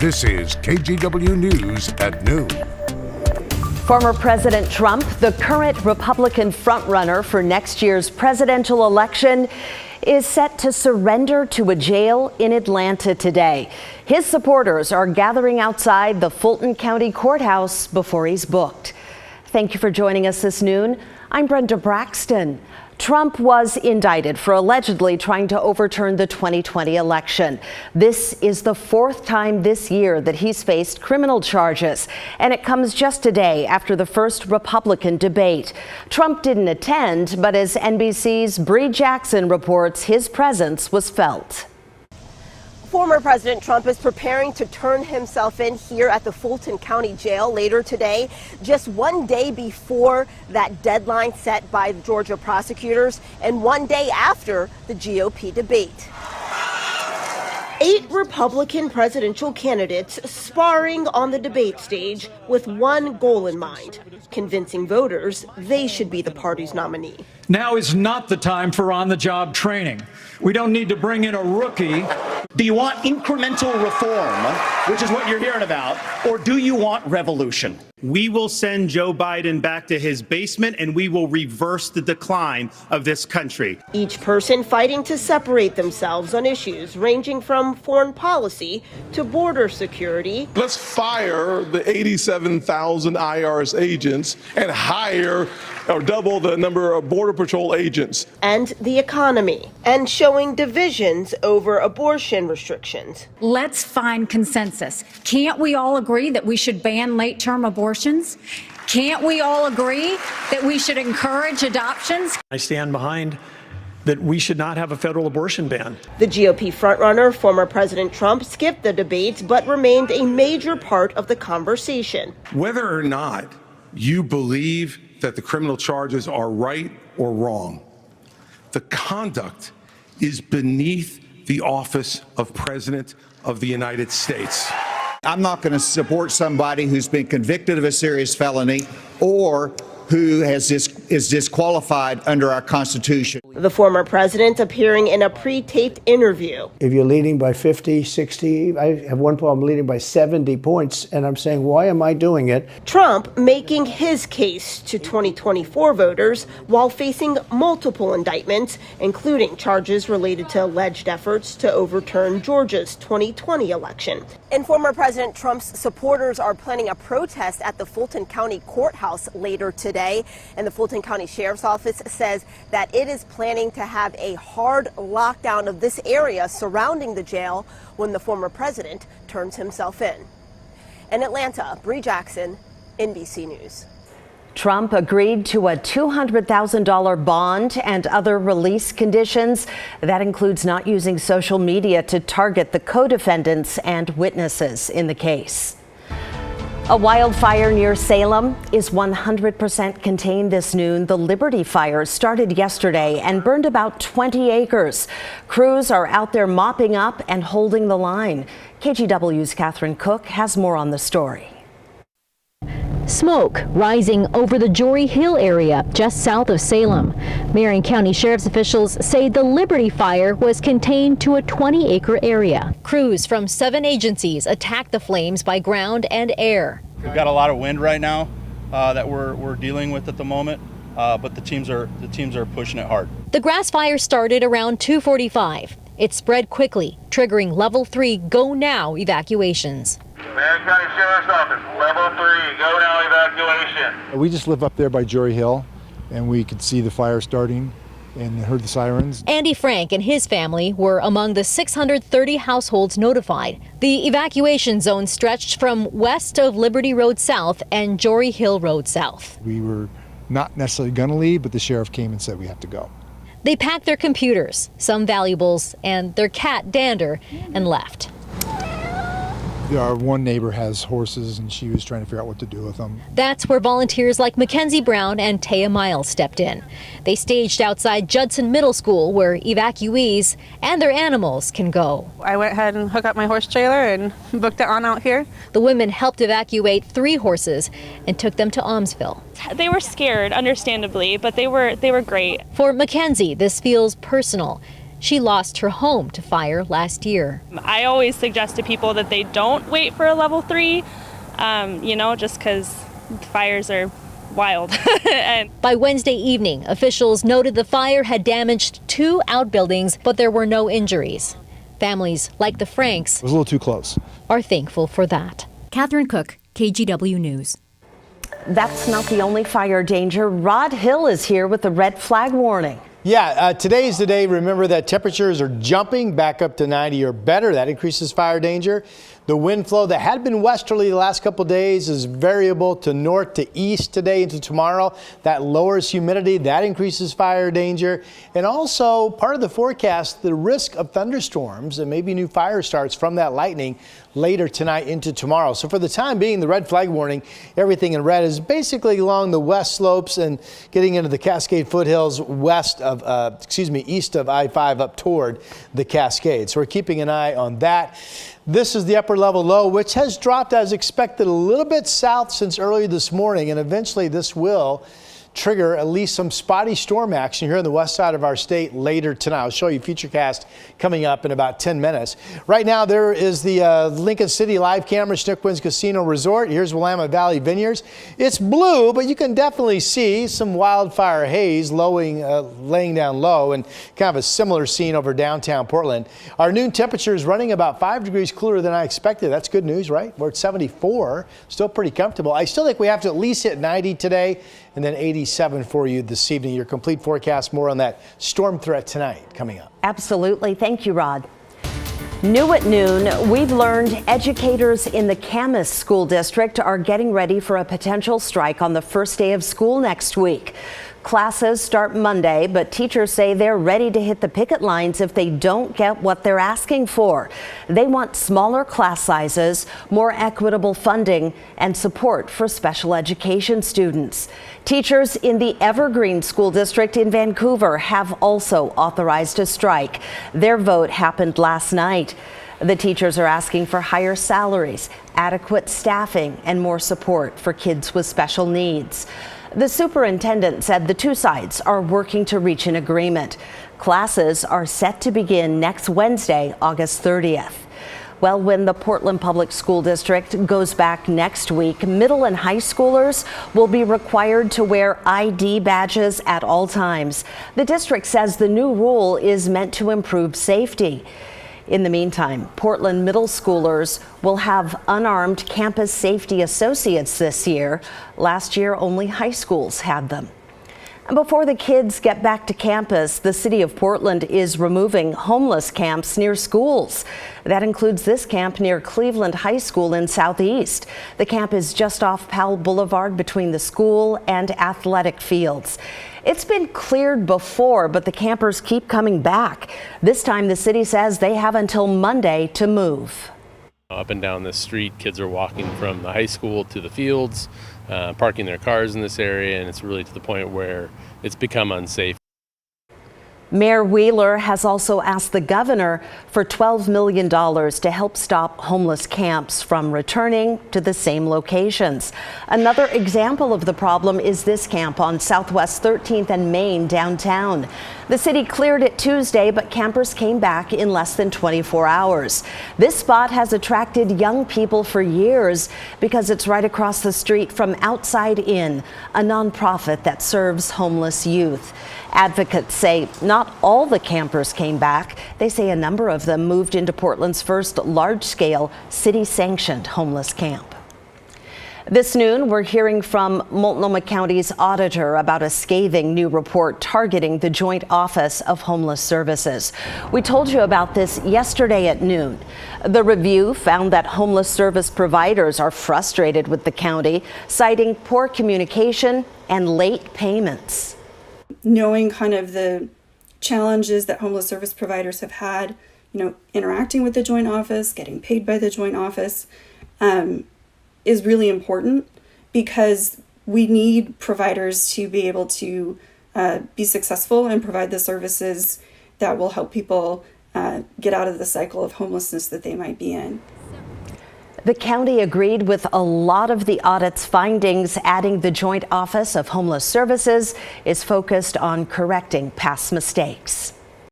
This is KGW News at noon. Former President Trump, the current Republican frontrunner for next year's presidential election, is set to surrender to a jail in Atlanta today. His supporters are gathering outside the Fulton County Courthouse before he's booked. Thank you for joining us this noon. I'm Brenda Braxton. Trump was indicted for allegedly trying to overturn the 2020 election. This is the fourth time this year that he's faced criminal charges, and it comes just a day after the first Republican debate. Trump didn't attend, but as NBC's Bree Jackson reports, his presence was felt. Former President Trump is preparing to turn himself in here at the Fulton County Jail later today, just one day before that deadline set by Georgia prosecutors and one day after the GOP debate. 8 Republican presidential candidates sparring on the debate stage with one goal in mind: convincing voters they should be the party's nominee. Now is not the time for on-the-job training. We don't need to bring in a rookie. Do you want incremental reform, which is what you're hearing about, or do you want revolution? We will send Joe Biden back to his basement, and we will reverse the decline of this country. Each person fighting to separate themselves on issues ranging from foreign policy to border security. Let's fire the 87,000 IRS agents and hire or double the number of Border Patrol agents. And the economy, and showing divisions over abortion restrictions. Let's find consensus. Can't we all agree that we should ban late-term abortions? Can't we all agree that we should encourage adoptions? I stand behind that we should not have a federal abortion ban. The GOP frontrunner, former President Trump, skipped the debates but remained a major part of the conversation. Whether or not you believe that the criminal charges are right or wrong, the conduct is beneath the office of President of the United States. I'm not going to support somebody who's been convicted of a serious felony or who is disqualified under our Constitution. The former president appearing in a pre-taped interview. If you're leading by 50, 60, I have one problem leading by 70 points, and I'm saying, why am I doing it? Trump making his case to 2024 voters while facing multiple indictments, including charges related to alleged efforts to overturn Georgia's 2020 election. And former President Trump's supporters are planning a protest at the Fulton County Courthouse later today. And the Fulton County Sheriff's Office says that it is planning to have a hard lockdown of this area surrounding the jail when the former president turns himself in. In Atlanta, Bree Jackson, NBC News. Trump agreed to a $200,000 bond and other release conditions. That includes not using social media to target the co-defendants and witnesses in the case. A wildfire near Salem is 100% contained this noon. The Liberty Fire started yesterday and burned about 20 acres. Crews are out there mopping up and holding the line. KGW's Catherine Cook has more on the story. Smoke rising over the Jory Hill area just south of Salem. Marion County Sheriff's officials say the Liberty Fire was contained to a 20-acre area. Crews from 7 agencies attacked the flames by ground and air. We've got a lot of wind right now that we're dealing with at the moment, but the teams are pushing it hard. The grass fire started around 2:45. It spread quickly, triggering level 3 go now evacuations. Marion County Sheriff's Office, level 3, go now evacuation. We just live up there by Jory Hill, and we could see the fire starting and heard the sirens. Andy Frank and his family were among the 630 households notified. The evacuation zone stretched from west of Liberty Road South and Jory Hill Road South. We were not necessarily going to leave, but the sheriff came and said we have to go. They packed their computers, some valuables, and their cat Dander, and left. Our one neighbor has horses, and she was trying to figure out what to do with them. That's where volunteers like Mackenzie Brown and Taya Miles stepped in. They staged outside Judson Middle School, where evacuees and their animals can go. I went ahead and hooked up my horse trailer and booked it on out here. The women helped evacuate 3 horses and took them to Almsville. They were scared, understandably, but they were great. For Mackenzie, this feels personal. She lost her home to fire last year. I always suggest to people that they don't wait for a level 3, just because fires are wild. And by Wednesday evening, officials noted the fire had damaged 2 outbuildings, but there were no injuries. Families like the Franks It was a little too close. Are thankful for that. Catherine Cook, KGW News. That's not the only fire danger. Rod Hill is here with the red flag warning. Yeah, today is the day, remember, that temperatures are jumping back up to 90 or better. That increases fire danger. The wind flow that had been westerly the last couple days is variable to north to east today into tomorrow. That lowers humidity. That increases fire danger. And also part of the forecast, the risk of thunderstorms and maybe new fire starts from that lightning later tonight into tomorrow. So for the time being, the red flag warning, everything in red is basically along the west slopes and getting into the Cascade foothills east of I-5 up toward the Cascades. So we're keeping an eye on that. This is the upper level low, which has dropped as expected a little bit south since earlier this morning, and eventually this will trigger at least some spotty storm action here on the west side of our state later tonight. I'll show you Futurecast coming up in about 10 minutes. Right now, there is the Lincoln City live camera, Schnickwinds Casino Resort. Here's Willamette Valley Vineyards. It's blue, but you can definitely see some wildfire haze laying down low, and kind of a similar scene over downtown Portland. Our noon temperature is running about 5 degrees cooler than I expected. That's good news, right? We're at 74, still pretty comfortable. I still think we have to at least hit 90 today, and then 87 for you this evening. Your complete forecast, more on that storm threat tonight coming up. Absolutely. Thank you, Rod. New at noon, we've learned educators in the Camas School District are getting ready for a potential strike on the first day of school next week. Classes start Monday, but teachers say they're ready to hit the picket lines if they don't get what they're asking for. They want smaller class sizes, more equitable funding, and support for special education students. Teachers in the Evergreen School District in Vancouver have also authorized a strike. Their vote happened last night. The teachers are asking for higher salaries, adequate staffing, and more support for kids with special needs. The superintendent said the two sides are working to reach an agreement. Classes are set to begin next Wednesday, August 30th. Well, when the Portland Public School District goes back next week, middle and high schoolers will be required to wear ID badges at all times. The district says the new rule is meant to improve safety. In the meantime, Portland middle schoolers will have unarmed campus safety associates this year. Last year, only high schools had them. And before the kids get back to campus, the city of Portland is removing homeless camps near schools. That includes this camp near Cleveland High School in Southeast. The camp is just off Powell Boulevard between the school and athletic fields. It's been cleared before, but the campers keep coming back. This time, the city says they have until Monday to move. Up and down this street, kids are walking from the high school to the fields, parking their cars in this area, and it's really to the point where it's become unsafe. Mayor Wheeler has also asked the governor for $12 million to help stop homeless camps from returning to the same locations. Another example of the problem is this camp on Southwest 13th and Main downtown. The city cleared it Tuesday, but campers came back in less than 24 hours. This spot has attracted young people for years because it's right across the street from Outside In, a nonprofit that serves homeless youth. Advocates say not all the campers came back. They say a number of them moved into Portland's first large-scale city-sanctioned homeless camp. This noon, we're hearing from Multnomah County's auditor about a scathing new report targeting the Joint Office of Homeless Services. We told you about this yesterday at noon. The review found that homeless service providers are frustrated with the county, citing poor communication and late payments. Knowing kind of the challenges that homeless service providers have had, interacting with the Joint Office, getting paid by the Joint Office, is really important because we need providers to be able to be successful and provide the services that will help people get out of the cycle of homelessness that they might be in. The county agreed with a lot of the audit's findings, adding the Joint Office of Homeless Services is focused on correcting past mistakes.